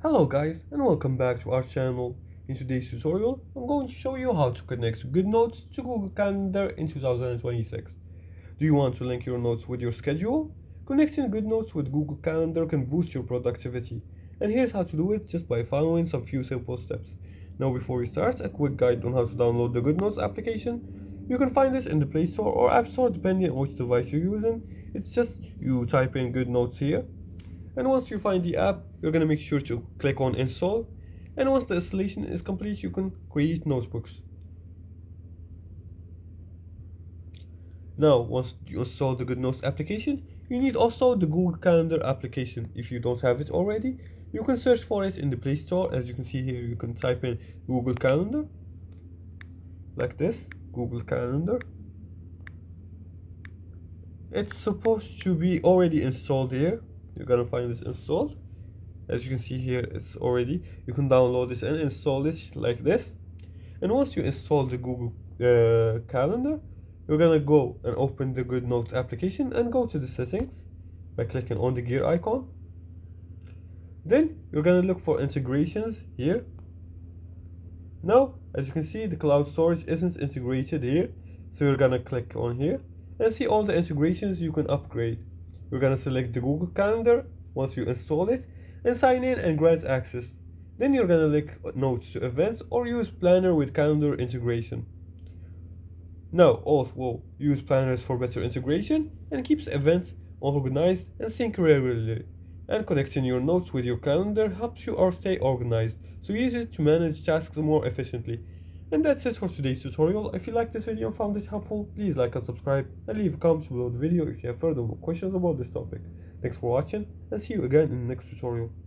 Hello guys and welcome back to our channel. In today's tutorial, I'm going to show you how to connect GoodNotes to Google Calendar in 2026. Do you want to link your notes with your schedule? Connecting GoodNotes with Google Calendar can boost your productivity. And here's how to do it just by following some few simple steps. Now before we start, a quick guide on how to download the GoodNotes application. You can find it in the Play Store or App Store depending on which device you're using. It's just you type in GoodNotes here. And once you find the app, you're going to make sure to click on install. And once the installation is complete, you can create notebooks. Now, once you install the GoodNotes application, you need also the Google Calendar application. If you don't have it already, you can search for it in the Play Store. As you can see here, you can type in Google Calendar, like this, Google Calendar. It's supposed to be already installed here. You're gonna find this installed. As you can see here, it's already. You can download this and install it like this. And once you install the Google Calendar, you're gonna go and open the GoodNotes application and go to the settings by clicking on the gear icon. Then you're gonna look for integrations here. Now, as you can see, the cloud storage isn't integrated here, so you're gonna click on here and see all the integrations you can upgrade. You're gonna select the Google Calendar once you install it and sign in and grant access. Then you're gonna link notes to events or use Planner with calendar integration. Now also use planners for better integration and keeps events organized and sync regularly. And connecting your notes with your calendar helps you stay organized, so use it to manage tasks more efficiently. And that's it for today's tutorial. If you liked this video and found it helpful, please like and subscribe and leave a comment below the video if you have further questions about this topic. Thanks for watching and see you again in the next tutorial.